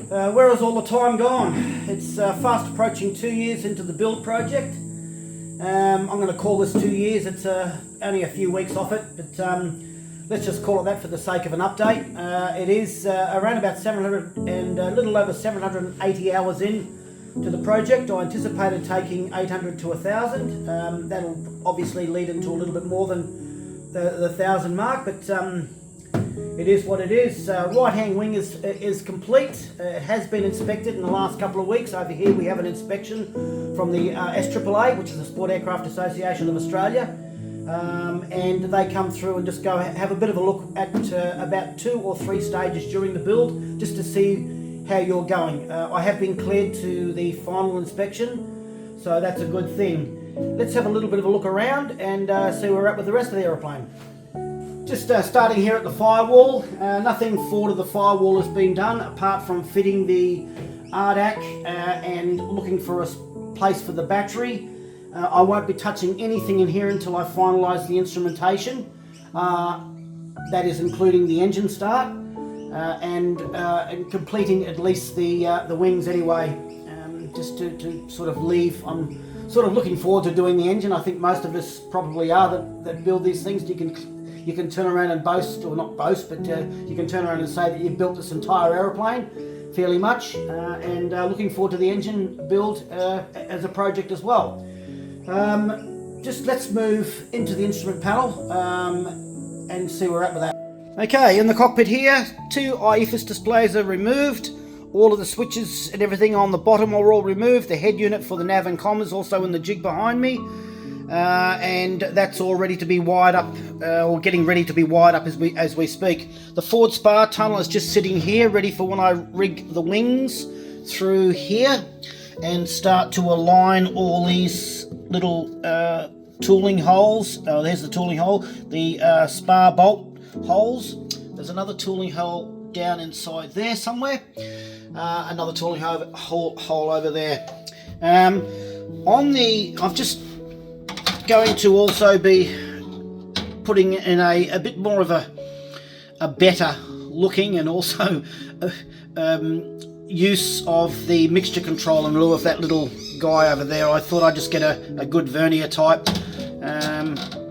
Where has all the time gone? It's fast approaching 2 years into the build project. I'm going to call this 2 years. It's only a few weeks off it, but let's just call it that for the sake of an update. It is around about 700 and a little over 780 hours in to the project. I anticipated taking 800 to 1,000. That'll obviously lead into a little bit more than the 1,000 mark, but it is what it is. Right-hand wing is complete. It has been inspected in the last couple of weeks. Over here we have an inspection from the SAAA, which is the Sport Aircraft Association of Australia, and they come through and just go have a bit of a look at about 2 or 3 stages during the build, just to see how you're going. I have been cleared to the final inspection, so that's a good thing. Let's have a little bit of a look around and see where we're at with the rest of the aeroplane. Just starting here at the firewall. Nothing forward of the firewall has been done apart from fitting the RDAC and looking for a place for the battery. I won't be touching anything in here until I finalise the instrumentation. That is including the engine start and completing at least the wings anyway, just to sort of leave. I'm sort of looking forward to doing the engine. I think most of us probably are that build these things. You can turn around and boast, or not boast, but you can turn around and say that you've built this entire aeroplane fairly much, and looking forward to the engine build as a project as well. Just let's move into the instrument panel and see where we're at with that. Okay, in the cockpit here, 2 IFS displays are removed. All of the switches and everything on the bottom are all removed. The head unit for the nav and comm is also in the jig behind me. And that's all ready to be wired up, or getting ready to be wired up as we speak. The forward spar tunnel is just sitting here, ready for when I rig the wings through here and start to align all these little tooling holes. Oh, there's the tooling hole, the spar bolt holes. There's another tooling hole down inside there somewhere. Another tooling hole over there. I've just going to also be putting in a bit more of a better looking and also use of the mixture control in lieu of that little guy over there. I thought I'd just get a good vernier type.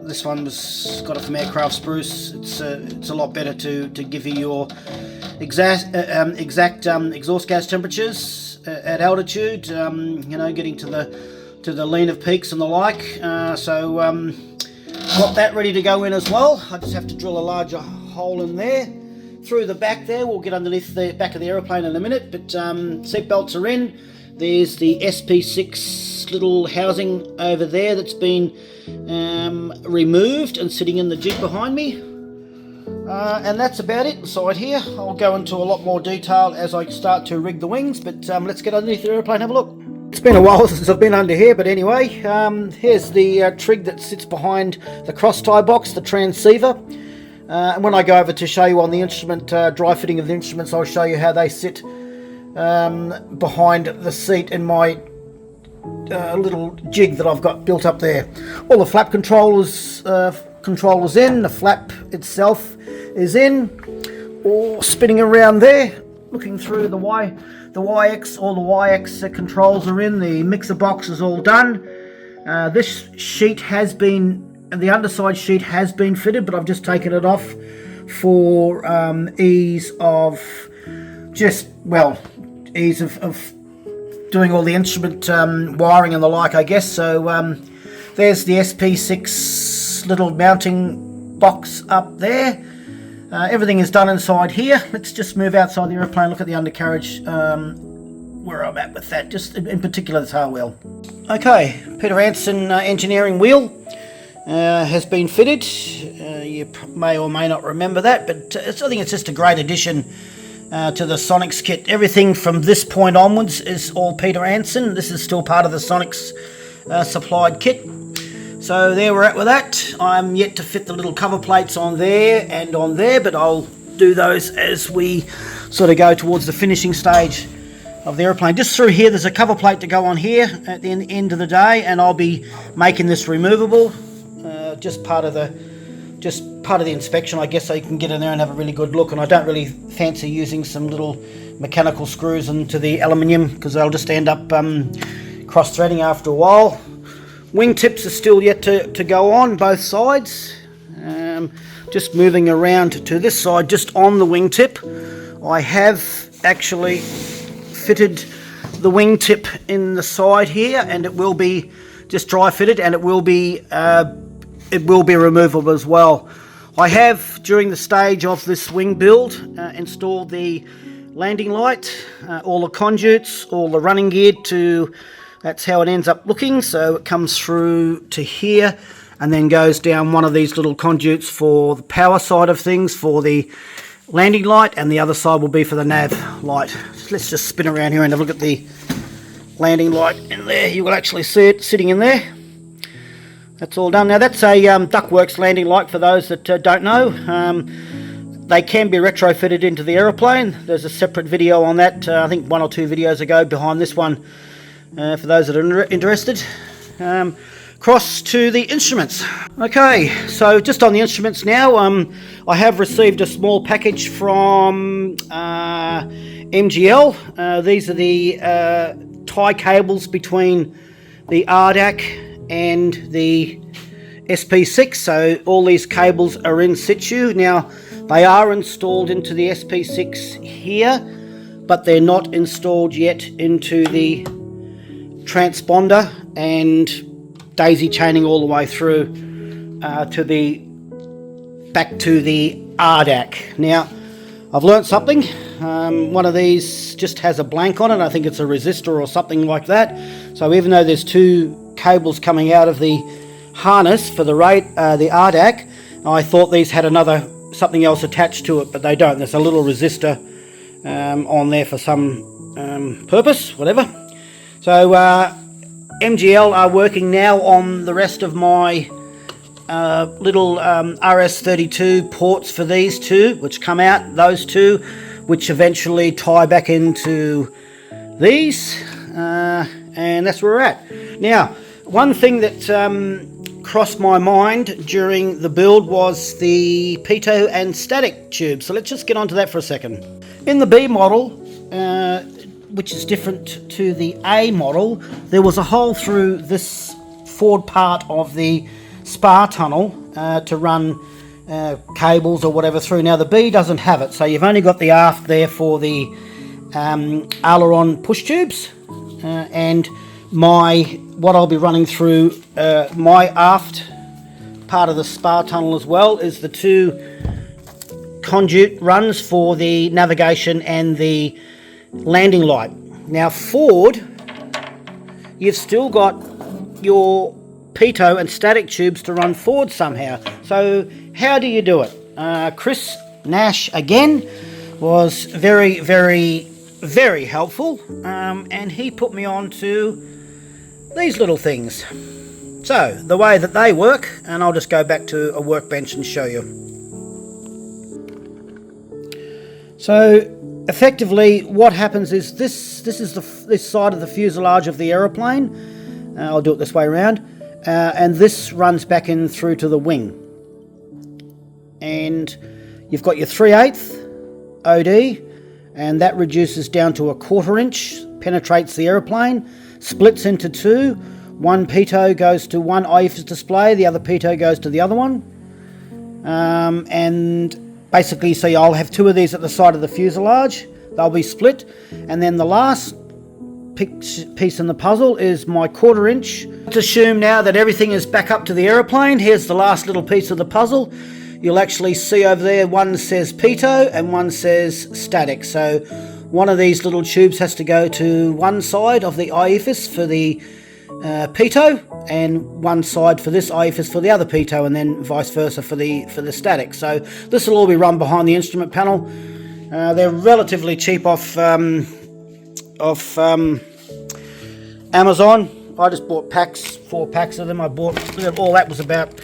This one got it from Aircraft Spruce. It's a lot better to give you your exact exhaust gas temperatures at altitude. Getting to the lean of peaks and the like. So got that ready to go in as well. I just have to drill a larger hole in there. Through the back there, we'll get underneath the back of the aeroplane in a minute, but seat belts are in. There's the SP6 little housing over there that's been removed and sitting in the jig behind me. And that's about it inside here. I'll go into a lot more detail as I start to rig the wings, but let's get underneath the aeroplane and have a look. It's been a while since I've been under here, but anyway, here's the trig that sits behind the cross tie box, the transceiver. And when I go over to show you on the instrument, dry fitting of the instruments, I'll show you how they sit behind the seat in my little jig that I've got built up there. All the flap controllers in, the flap itself is in, all spinning around there, looking through the Waiex. All the Waiex controls are in, the mixer box is all done. This sheet has been, the underside sheet has been fitted, but I've just taken it off for ease of doing all the instrument wiring and the like, I guess. So there's the SP6 little mounting box up there. Everything is done inside here. Let's just move outside the aeroplane, look at the undercarriage, where I'm at with that, just in particular the tailwheel. Okay, Peter Anson engineering wheel has been fitted. You may or may not remember that, but I think it's just a great addition to the Sonex kit. Everything from this point onwards is all Peter Anson. This is still part of the Sonex supplied kit. So there we're at with that. I'm yet to fit the little cover plates on there and on there, but I'll do those as we sort of go towards the finishing stage of the airplane. Just through here there's a cover plate to go on here at the end of the day, and I'll be making this removable, just part of the just part of the inspection, I guess, so you can get in there and have a really good look. And I don't really fancy using some little mechanical screws into the aluminium because they'll just end up cross-threading after a while. Wingtips are still yet to go on both sides. Just moving around to this side, just on the wingtip, I have actually fitted the wingtip in the side here, and it will be just dry fitted, and it will be removable as well. I have, during the stage of this wing build, installed the landing light, all the conduits, all the running gear that's how it ends up looking. So it comes through to here and then goes down one of these little conduits for the power side of things for the landing light, and the other side will be for the nav light. So let's just spin around here and have a look at the landing light in there. You will actually see it sitting in there. That's all done. Now that's a Duckworks landing light for those that don't know. They can be retrofitted into the aeroplane. There's a separate video on that, I think 1 or 2 videos ago behind this one, for those that are interested. Cross to the instruments. Okay, so just on the instruments now, I have received a small package from MGL. These are the tie cables between the RDAC and the SP6. So all these cables are in situ. Now they are installed into the SP6 here, but they're not installed yet into the transponder and daisy chaining all the way through back to the RDAC. Now I've learnt something. One of these just has a blank on it. I think it's a resistor or something like that. So even though there's 2 cables coming out of the harness for the RDAC, I thought these had something else attached to it, but they don't. There's a little resistor on there for some purpose, whatever. So MGL are working now on the rest of my little RS32 ports for these 2, which come out, those 2, which eventually tie back into these, and that's where we're at. Now, one thing that crossed my mind during the build was the pitot and static tube, so let's just get onto that for a second. In the B model, which is different to the A model, there was a hole through this forward part of the spar tunnel to run cables or whatever through. Now the B doesn't have it, so you've only got the aft there for the aileron push tubes, and what I'll be running through my aft part of the spar tunnel as well is the 2 conduit runs for the navigation and the landing light. Now forward, you've still got your pitot and static tubes to run forward somehow. So how do you do it? Chris Nash again was very, very, very helpful, and he put me on to these little things. So the way that they work, and I'll just go back to a workbench and show you. So effectively what happens is this is this side of the fuselage of the aeroplane. I'll do it this way around, and this runs back in through to the wing, and you've got your 3/8 OD, and that reduces down to a 1/4 inch, penetrates the aeroplane, splits into 2. One pitot goes to one IFS display, the other pitot goes to the other one, and basically, so I'll have 2 of these at the side of the fuselage. They'll be split, and then the last piece in the puzzle is my 1/4 inch. Let's assume now that everything is back up to the aeroplane. Here's the last little piece of the puzzle. You'll actually see over there, one says pitot and one says static. So one of these little tubes has to go to one side of the IFS for the pitot, and one side for this IFS for the other pitot, and then vice versa for the static. So this will all be run behind the instrument panel. They're relatively cheap off Amazon. I just bought 4 packs of them. I bought all that was about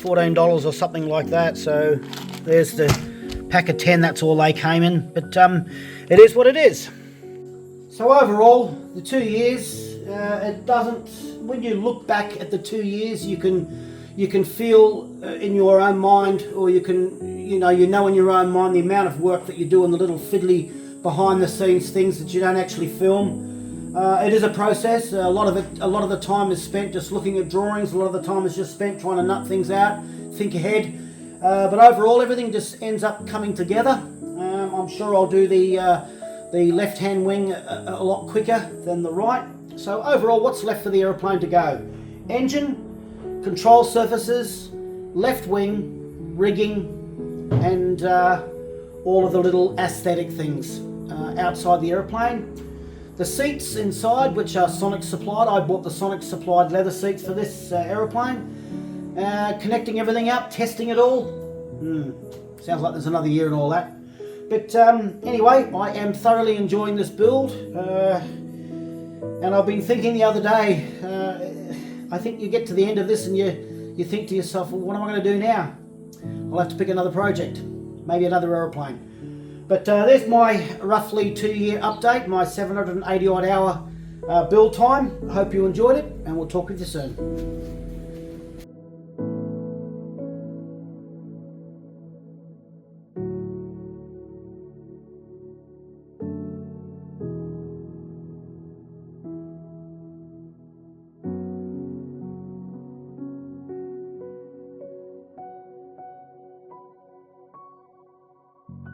$14 or something like that. So there's the pack of 10. That's all they came in, but it is what it is. So overall, the 2 years, it doesn't, when you look back at the 2 years, you can you can feel in your own mind, or you know in your own mind the amount of work that you do on the little fiddly behind the scenes things that you don't actually film. It is a process. A lot of the time is spent just looking at drawings. A lot of the time is just spent trying to nut things out, think ahead. But overall, everything just ends up coming together. I'm sure I'll do the left-hand wing a lot quicker than the right. So overall, what's left for the aeroplane to go? Engine, control surfaces, left wing, rigging, and all of the little aesthetic things outside the aeroplane. The seats inside, which are Sonex supplied. I bought the Sonex supplied leather seats for this aeroplane. Connecting everything up, testing it all. Sounds like there's another year and all that. But anyway, I am thoroughly enjoying this build. And I've been thinking the other day, I think you get to the end of this and you think to yourself, well, what am I going to do now? I'll have to pick another project, maybe another aeroplane. But there's my roughly 2-year update, my 780 odd hour build time. I hope you enjoyed it, and we'll talk with you soon.